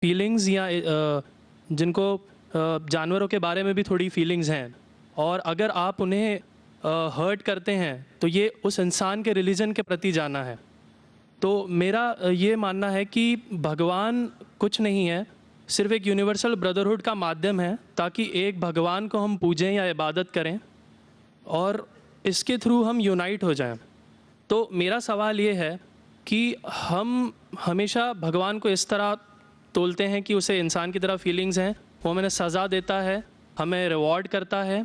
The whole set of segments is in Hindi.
फीलिंग्स या जिनको जानवरों के बारे में भी थोड़ी फीलिंग्स हैं, और अगर आप उन्हें हर्ट करते हैं तो ये उस इंसान के रिलीजन के प्रति जाना है। तो मेरा ये मानना है कि भगवान कुछ नहीं है, सिर्फ एक यूनिवर्सल ब्रदरहुड का माध्यम है ताकि एक भगवान को हम पूजें या इबादत करें और इसके थ्रू हम यूनाइट हो जाएं। तो मेरा सवाल ये है कि हम हमेशा भगवान को इस तरह तोलते हैं कि उसे इंसान की तरह फीलिंग्स हैं, वो हमें सज़ा देता है, हमें रिवॉर्ड करता है,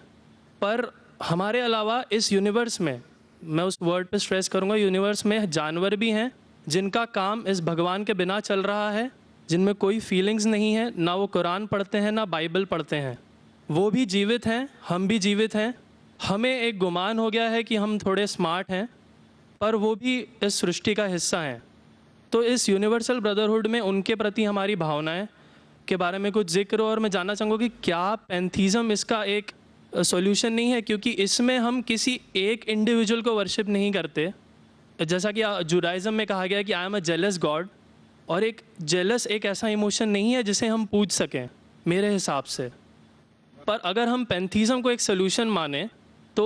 पर हमारे अलावा इस यूनिवर्स में, मैं उस वर्ड पे स्ट्रेस करूँगा, यूनिवर्स में जानवर भी हैं जिनका काम इस भगवान के बिना चल रहा है, जिनमें कोई फीलिंग्स नहीं है, ना वो कुरान पढ़ते हैं ना बाइबल पढ़ते हैं। वो भी जीवित हैं, हम भी जीवित हैं। हमें एक गुमान हो गया है कि हम थोड़े स्मार्ट हैं, पर वो भी इस सृष्टि का हिस्सा हैं। तो इस यूनिवर्सल ब्रदरहुड में उनके प्रति हमारी भावनाएं के बारे में कुछ जिक्र, और मैं जानना चाहूँगा कि क्या पैंथीज़म इसका एक सॉल्यूशन नहीं है, क्योंकि इसमें हम किसी एक इंडिविजुअल को वर्शिप नहीं करते। जैसा कि जुडाइज़म में कहा गया है कि I am a jealous God, और एक जेलस एक ऐसा इमोशन नहीं है जिसे हम पूज सकें मेरे हिसाब से। पर अगर हम पैंथीज़म को एक सोल्यूशन माने तो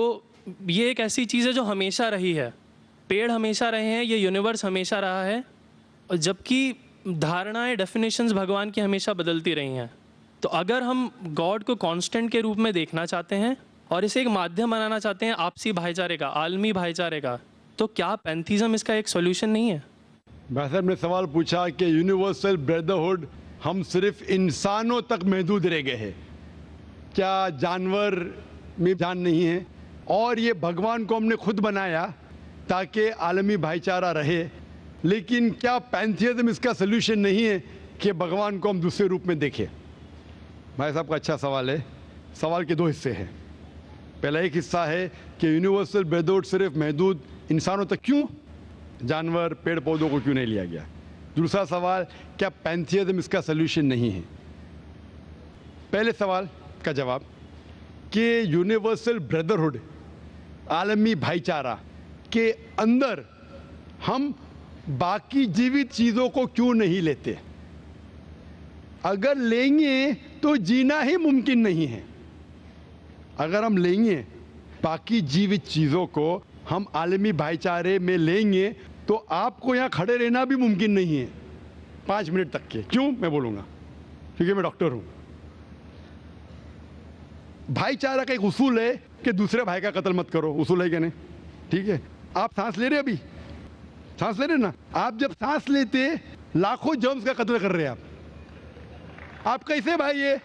ये एक ऐसी चीज़ है जो हमेशा रही है, पेड़ हमेशा रहे हैं, ये यूनिवर्स हमेशा रहा है, और जबकि धारणाएं, डेफिनेशंस भगवान की हमेशा बदलती रही हैं। तो अगर हम गॉड को कांस्टेंट के रूप में देखना चाहते हैं और इसे एक माध्यम बनाना चाहते हैं आपसी भाईचारे का, आलमी भाईचारे का, तो क्या पैंथीज़म इसका एक सॉल्यूशन नहीं है? भाई साहब ने सवाल पूछा कि यूनिवर्सल ब्रदरहुड हम सिर्फ इंसानों तक महदूद रह गए हैं, क्या जानवर में जान नहीं है? और ये भगवान को हमने खुद बनाया ताकि आलमी भाईचारा रहे, लेकिन क्या पैंथीज़म इसका सल्यूशन नहीं है कि भगवान को हम दूसरे रूप में देखें? भाई साहब का अच्छा सवाल है। सवाल के दो हिस्से हैं। पहला एक हिस्सा है कि यूनिवर्सल ब्रदरहुड सिर्फ महदूद इंसानों तक क्यों, जानवर पेड़ पौधों को क्यों नहीं लिया गया? दूसरा सवाल, क्या पैंथीज़म इसका सल्यूशन नहीं है? पहले सवाल का जवाब कि यूनिवर्सल ब्रदरहुड, आलमी भाईचारा के अंदर हम बाकी जीवित चीज़ों को क्यों नहीं लेते? अगर लेंगे तो जीना ही मुमकिन नहीं है। अगर हम लेंगे बाकी जीवित चीज़ों को, हम आलमी भाईचारे में लेंगे, तो आपको यहाँ खड़े रहना भी मुमकिन नहीं है 5 मिनट तक के। क्यों? मैं बोलूँगा, क्योंकि मैं डॉक्टर हूँ। भाईचारा का एक उसूल है कि दूसरे भाई का कत्ल मत करो। उसूल है क्या नहीं? ठीक है। आप सांस ले रहे, अभी सांस ले रहे ना? आप जब सांस लेते लाखों जर्म्स का कत्ल कर रहे हैं आप कैसे भाई? ये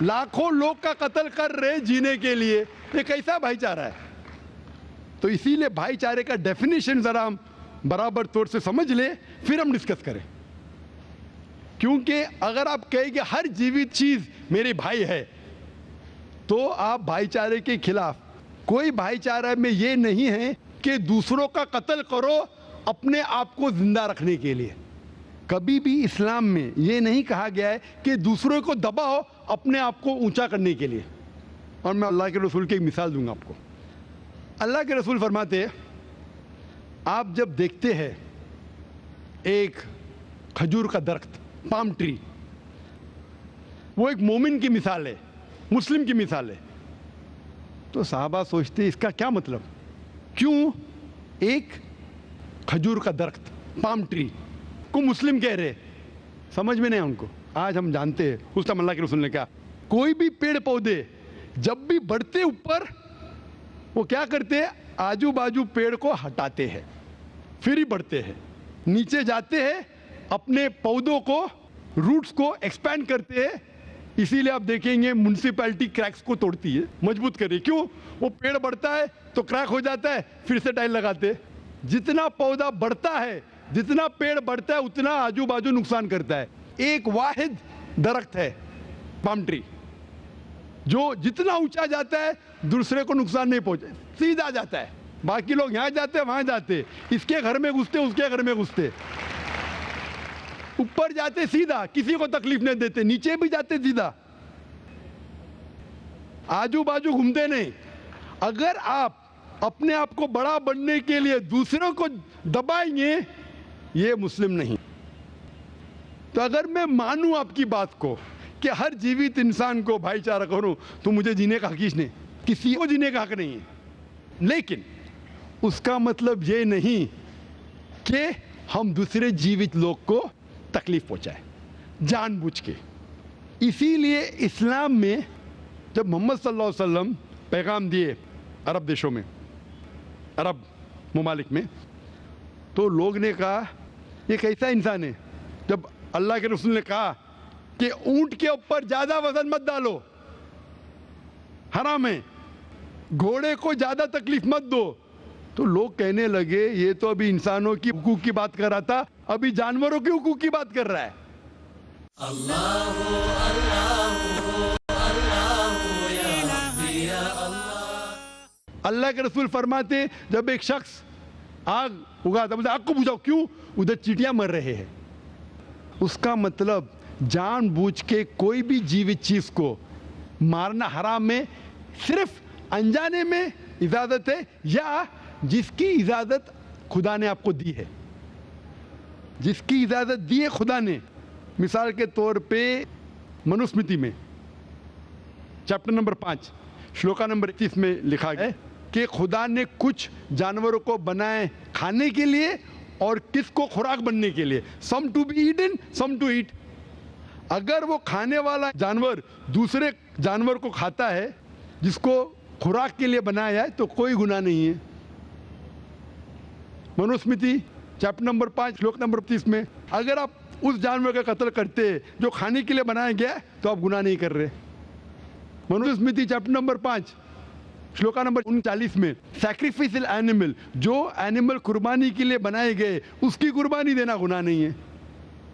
लाखों लोग का कत्ल कर रहे जीने के लिए, ये कैसा भाईचारा है? तो इसीलिए भाईचारे का डेफिनेशन जरा हम बराबर तौर से समझ ले, फिर हम डिस्कस करें। क्योंकि अगर आप कहेंगे हर जीवित चीज मेरे भाई है, तो आप भाईचारे के खिलाफ। कोई भाईचारा में ये नहीं है कि दूसरों का कत्ल करो अपने आप को जिंदा रखने के लिए। कभी भी इस्लाम में ये नहीं कहा गया है कि दूसरों को दबाओ अपने आप को ऊंचा करने के लिए। और मैं अल्लाह के रसूल की एक मिसाल दूंगा आपको। अल्लाह के रसूल फरमाते हैं, आप जब देखते हैं एक खजूर का दरख्त, पाम ट्री, वो एक मोमिन की मिसाल है, मुस्लिम की मिसाल है, तो साहबा सोचते इसका क्या मतलब? क्यों एक खजूर का दरख्त, पाम ट्री को मुस्लिम कह रहे? समझ में नहीं उनको। आज हम जानते हैं, उस टाइम अल्लाह के रसूल ने कहा कोई भी पेड़ पौधे जब भी बढ़ते ऊपर, वो क्या करते हैं? आजू बाजू पेड़ को हटाते हैं, फिर ही बढ़ते हैं। नीचे जाते हैं, अपने पौधों को, रूट्स को एक्सपैंड करते हैं। इसीलिए आप देखेंगे म्युनिसिपैलिटी क्रैक्स को तोड़ती है, मजबूत करे। क्यों? वो पेड़ बढ़ता है तो क्रैक हो जाता है, फिर से टाइल लगाते हैं। जितना पौधा बढ़ता है, जितना पेड़ बढ़ता है, उतना आजू बाजू नुकसान करता है। एक वाहिद दरख्त है पाम ट्री, जो जितना ऊंचा जाता है दूसरे को नुकसान नहीं पहुंचे, सीधा जाता है। बाकी लोग यहां जाते हैं, वहां जाते, इसके घर में घुसते, उसके घर में घुसते, ऊपर जाते सीधा, किसी को तकलीफ नहीं देते, नीचे भी जाते सीधा, आजू बाजू घूमते नहीं। अगर आप अपने आप को बड़ा बनने के लिए दूसरों को दबाएंगे, ये मुस्लिम नहीं। तो अगर मैं मानूं आपकी बात को कि हर जीवित इंसान को भाईचारा करूं, तो मुझे जीने का हक ही नहीं, किसी को जीने का हक नहीं है। लेकिन उसका मतलब ये नहीं कि हम दूसरे जीवित लोग को तकलीफ पहुंचाए जानबूझ के। इसीलिए इस्लाम में जब मोहम्मद सल्लल्लाहु अलैहि वसल्लम पैगाम दिए अरब देशों में, अरब ममालिक में, तो लोग ने कहा ये कैसा इंसान है। जब अल्लाह के रसूल ने कहा कि ऊंट के ऊपर ज्यादा वजन मत डालो, हराम है, घोड़े को ज्यादा तकलीफ मत दो, तो लोग कहने लगे ये तो अभी इंसानों की हुकूक की बात कर रहा था, अभी जानवरों के हुकूक की बात कर रहा है। अल्लाह के रसूल फरमाते जब एक शख्स आग उगाता, बोलते आग को बुझाओ, क्यों? उधर चींटियां मर रहे हैं। उसका मतलब जानबूझ के कोई भी जीवित चीज को मारना हराम है। सिर्फ अनजाने में इजाजत है, या जिसकी इजाजत खुदा ने आपको दी है, जिसकी इजाजत दी है खुदा ने। मिसाल के तौर पे मनुस्मृति में चैप्टर नंबर 5 श्लोका नंबर 31 में लिखा है कि खुदा ने कुछ जानवरों को बनाए खाने के लिए और किसको खुराक बनने के लिए, some to be eaten some to eat. अगर वो खाने वाला जानवर दूसरे जानवर को खाता है जिसको खुराक के लिए बनाया है, तो कोई गुनाह नहीं है। मनुस्मृति चैप्टर नंबर 5 श्लोक नंबर 30 में अगर आप उस जानवर का कत्ल करते जो खाने के लिए बनाया गया है, तो आप गुनाह नहीं कर रहे। Manusmriti chapter number 5 shloka number 39 में सैक्रिफिशियल एनिमल, जो एनिमल कुर्बानी के लिए बनाए गए उसकी कुर्बानी देना गुनाह नहीं है।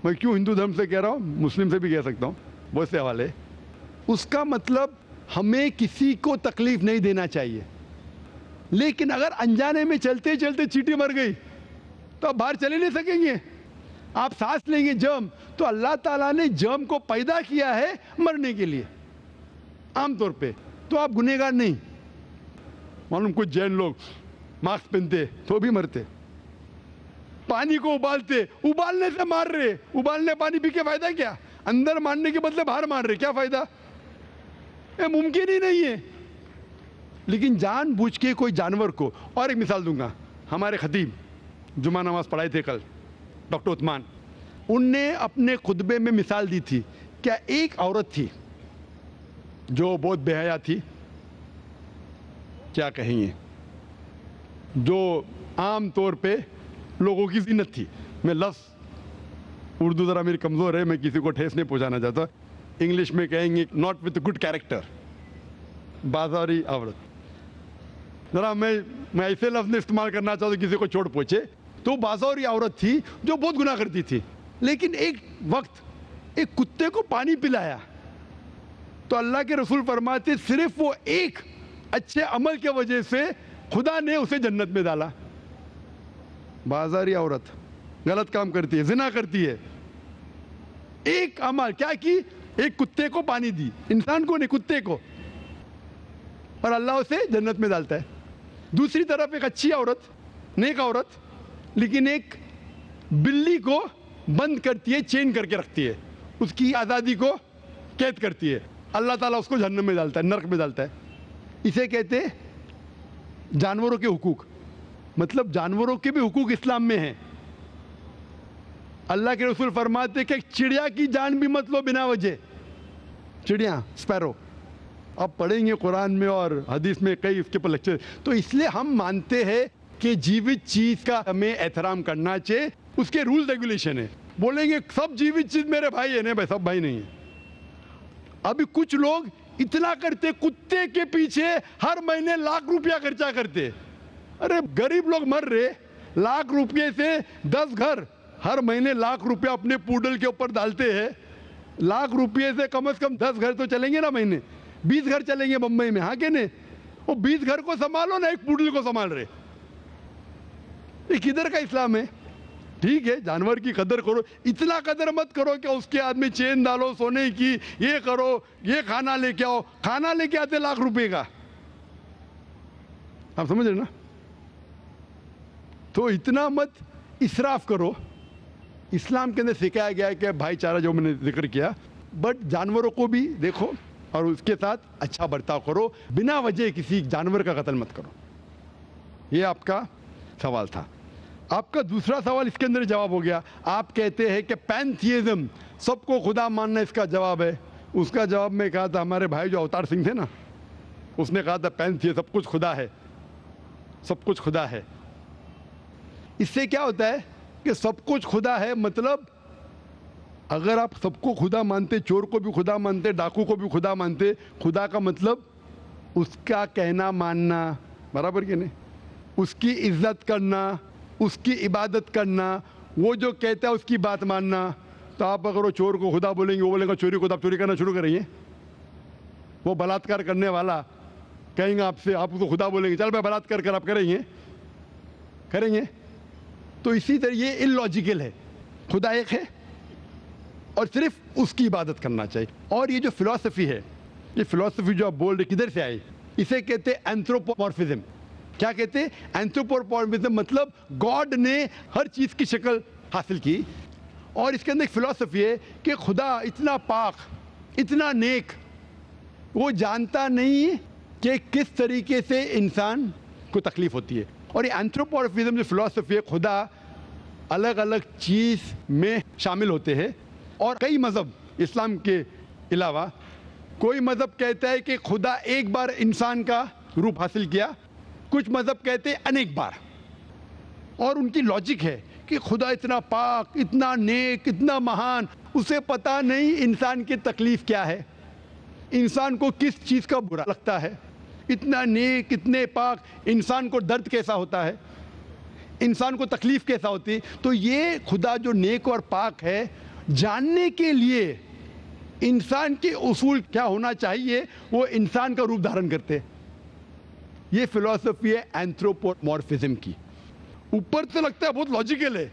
मैं क्यों हिंदू धर्म से कह रहा हूँ, मुस्लिम से भी कह सकता हूँ, बहुत से हवाले। उसका मतलब हमें किसी को तकलीफ नहीं देना चाहिए। लेकिन अगर अनजाने में चलते चलते चींटी मर गई तो आप बाहर चले नहीं सकेंगे, आप सांस लेंगे जर्म। तो अल्लाह ताला ने जर्म को पैदा किया है मरने के लिए आमतौर पे, तो आप गुनहगार नहीं। मालूम कुछ जैन लोग मास्क पहनते तो भी मरते, पानी को उबालते, उबालने से मार रहे, उबालने पानी पी के फायदा क्या? अंदर मारने के बदले बाहर मार रहे, क्या फायदा? ये मुमकिन ही नहीं है। लेकिन जानबूझ के कोई जानवर को, और एक मिसाल दूंगा, हमारे खतीब जुमा नमाज पढ़ाए थे कल, डॉक्टर उस्मान, उनने अपने खुतबे में मिसाल दी थी। क्या एक औरत थी जो बहुत बेहया थी, क्या कहेंगे, जो आम तौर पे लोगों की जीनत थी। मैं लफ्ज़ उर्दू ज़रा मेरी कमज़ोर है, मैं किसी को ठेस नहीं पहुंचाना चाहता। इंग्लिश में कहेंगे नॉट विथ गुड कैरेक्टर, बाजारी औरत। ज़रा मैं ऐसे लफ्ज़ नहीं इस्तेमाल करना चाहता किसी को चोट पहुंचे। तो बाजारी औरत थी जो बहुत गुनाह करती थी, लेकिन एक वक्त एक कुत्ते को पानी पिलाया तो अल्लाह के रसूल फरमाते सिर्फ वो एक अच्छे अमल के वजह से खुदा ने उसे जन्नत में डाला। बाजारी औरत गलत काम करती है, जिना करती है, एक अमल क्या की, एक कुत्ते को पानी दी, इंसान को नहीं कुत्ते को, और अल्लाह उसे जन्नत में डालता है। दूसरी तरफ एक अच्छी औरत, नेक औरत, लेकिन एक बिल्ली को बंद करती है, चेन करके रखती है, उसकी आज़ादी को कैद करती है, अल्लाह ताला उसको जहन्नम में डालता है, नरक में डालता है। इसे कहते हैं जानवरों के हुकूक। मतलब जानवरों के भी हुकूक इस्लाम में हैं। अल्लाह के रसूल फरमाते कि चिड़िया की जान भी मत लो बिना वजह। चिड़िया, स्पैरो, आप पढ़ेंगे कुरान में और हदीस में कई इसके पर लेक्चर। तो इसलिए हम मानते हैं कि जीवित चीज का हमें एहतराम करना चाहिए, उसके रूल रेगुलेशन है। बोलेंगे सब जीवित चीज मेरे भाई है, नहीं भाई, सब भाई नहीं है। अभी कुछ लोग इतना करते, कुत्ते के पीछे हर महीने लाख रुपया खर्चा करते। अरे गरीब लोग मर रहे, लाख रुपये से 10 घर हर महीने लाख रुपया अपने पूडल के ऊपर डालते हैं। लाख रुपये से कम 10 घर तो चलेंगे ना महीने, 20 घर चलेंगे बम्बई में, हाँ के नहीं? वो 20 घर को संभालो ना, एक पूडल को संभाल रहे। ये किधर का इस्लाम है? ठीक है, जानवर की कदर करो, इतना कदर मत करो कि उसके हाथ में चेन डालो सोने की, ये करो, ये खाना लेके आओ। खाना लेके आते लाख रुपए का, आप समझ रहे ना? तो इतना मत इसराफ करो, इस्लाम के अंदर सिखाया गया है कि भाईचारा जो मैंने जिक्र किया, बट जानवरों को भी देखो और उसके साथ अच्छा बर्ताव करो, बिना वजह किसी जानवर का कत्ल मत करो। ये आपका सवाल था। आपका दूसरा सवाल इसके अंदर जवाब हो गया। आप कहते हैं कि पैंथियज्म, सबको खुदा मानना इसका जवाब है। उसका जवाब में कहा था, हमारे भाई जो अवतार सिंह थे ना, उसने कहा था पैंथियज्म, सब कुछ खुदा है, सब कुछ खुदा है। इससे क्या होता है कि सब कुछ खुदा है, मतलब अगर आप सबको खुदा मानते, चोर को भी खुदा मानते, डाकू को भी खुदा मानते, खुदा का मतलब उसका कहना मानना, बराबर कि नहीं, उसकी इज्जत करना, उसकी इबादत करना, वो जो कहता है उसकी बात मानना। तो आप अगर वो चोर को खुदा बोलेंगे, वो बोलेगा चोरी को, तो आप चोरी करना शुरू करेंगे। वो बलात्कार करने वाला कहेंगे आपसे, आप उसको खुदा बोलेंगे, चल मैं बलात्कार कर, आप करेंगे? करेंगे? तो इसी तरह ये इलॉजिकल है। खुदा एक है और सिर्फ उसकी इबादत करना चाहिए। और ये जो फिलॉसफी है, ये फिलॉसफी जो आप बोल रहे किधर से आई, इसे कहते हैं एंथ्रोपोमॉर्फिज्म। क्या कहते हैं? एंथ्रोपोमॉर्फिज्म, मतलब गॉड ने हर चीज़ की शक्ल हासिल की। और इसके अंदर एक फिलॉसफी है कि खुदा इतना पाक, इतना नेक, वो जानता नहीं कि किस तरीके से इंसान को तकलीफ होती है। और ये एंथ्रोपोमॉर्फिज्म जो फिलॉसफी है, खुदा अलग अलग चीज़ में शामिल होते हैं। और कई मज़हब, इस्लाम के अलावा कोई मज़हब कहता है कि खुदा एक बार इंसान का रूप हासिल किया, कुछ मज़हब कहते हैं अनेक बार। और उनकी लॉजिक है कि खुदा इतना पाक, इतना नेक, इतना महान, उसे पता नहीं इंसान की तकलीफ़ क्या है, इंसान को किस चीज़ का बुरा लगता है। इतना नेक, इतने पाक, इंसान को दर्द कैसा होता है, इंसान को तकलीफ़ कैसा होती है। तो ये खुदा जो नेक और पाक है, जानने के लिए इंसान के उसूल क्या होना चाहिए, वो इंसान का रूप धारण करते हैं। ये फिलॉसफी है एंथ्रोपोमॉर्फिज्म की। ऊपर से लगता है बहुत लॉजिकल है,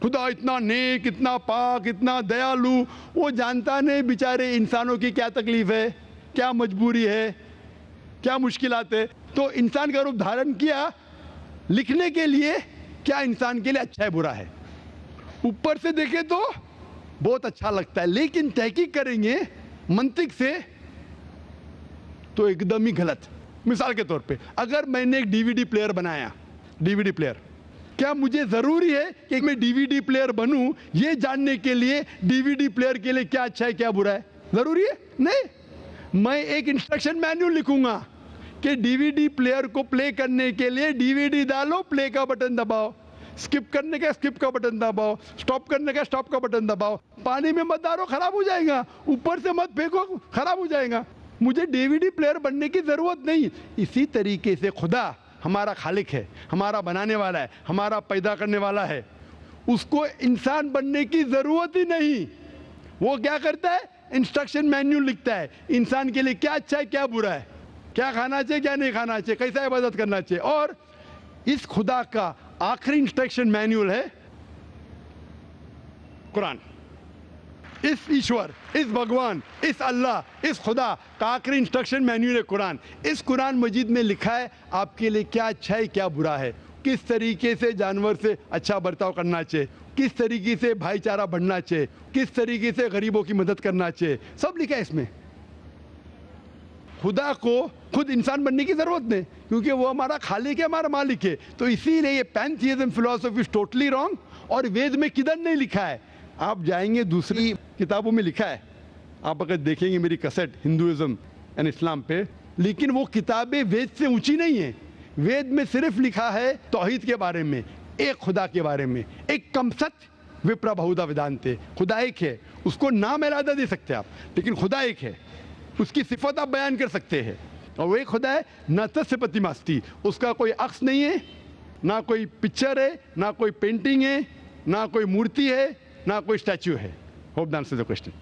खुदा इतना नेक, इतना पाक, इतना दयालु, वो जानता नहीं बेचारे इंसानों की क्या तकलीफ है, क्या मजबूरी है, क्या मुश्किलात है। तो इंसान का रूप धारण किया लिखने के लिए, क्या इंसान के लिए अच्छा है बुरा है। ऊपर से देखें तो बहुत अच्छा लगता है, लेकिन तहकीक करेंगे मंतिक से तो एकदम ही गलत। मिसाल के तौर पे, अगर मैंने एक डीवीडी प्लेयर बनाया, डीवीडी प्लेयर, क्या मुझे ज़रूरी है कि मैं डीवीडी प्लेयर बनूं ये जानने के लिए डीवीडी प्लेयर के लिए क्या अच्छा है क्या बुरा है? ज़रूरी है? नहीं। मैं एक इंस्ट्रक्शन मैन्युअल लिखूंगा कि डीवीडी प्लेयर को प्ले करने के लिए डीवीडी डालो, प्ले का बटन दबाओ, स्किप करने का स्किप का बटन दबाओ, स्टॉप करने का स्टॉप का बटन दबाओ, पानी में मत डालो खराब हो जाएगा, ऊपर से मत फेंको खराब हो जाएगा। मुझे डीवीडी प्लेयर बनने की ज़रूरत नहीं। इसी तरीके से खुदा हमारा खालिक है, हमारा बनाने वाला है, हमारा पैदा करने वाला है, उसको इंसान बनने की ज़रूरत ही नहीं। वो क्या करता है? इंस्ट्रक्शन मैन्युअल लिखता है, इंसान के लिए क्या अच्छा है क्या बुरा है, क्या खाना चाहिए क्या नहीं खाना चाहिए, कैसा इबादत करना चाहिए। और इस खुदा का आखिरी इंस्ट्रक्शन मैन्युअल है कुरान। इस ईश्वर, इस भगवान, इस अल्लाह, इस खुदा का आखिरी इंस्ट्रक्शन मैन्युअल है कुरान। इस कुरान मजीद में लिखा है आपके लिए क्या अच्छा है क्या बुरा है, किस तरीके से जानवर से अच्छा बर्ताव करना चाहिए, किस तरीके से भाईचारा बढ़ना चाहिए, किस तरीके से गरीबों की मदद करना चाहिए, सब लिखा है इसमें। खुदा को खुद इंसान बनने की ज़रूरत नहीं, क्योंकि वो हमारा खालिक है, हमारा मालिक है। तो इसीलिए ये पैंथियज्म फिलॉसफी इज टोटली रॉन्ग। और वेद में किधर नहीं लिखा है, आप जाएंगे दूसरी किताबों में लिखा है, आप अगर देखेंगे मेरी कैसेट हिंदुइज्म एंड इस्लाम पे, लेकिन वो किताबें वेद से ऊंची नहीं है। वेद में सिर्फ लिखा है तौहीद के बारे में, एक खुदा के बारे में, एक कमसत विप्रा बहुधा वेदांते, खुदा एक है, उसको नाम इरादा दे सकते हैं आप, लेकिन खुदा एक है, उसकी सिफत आप बयान कर सकते हैं। और वो एक खुदा है न तस्य प्रतिमास्ति, उसका कोई अक्स नहीं है, ना कोई पिक्चर है, ना कोई पेंटिंग है, ना कोई मूर्ति है, ना कोई स्टैच्यू है। Hope that answers the question.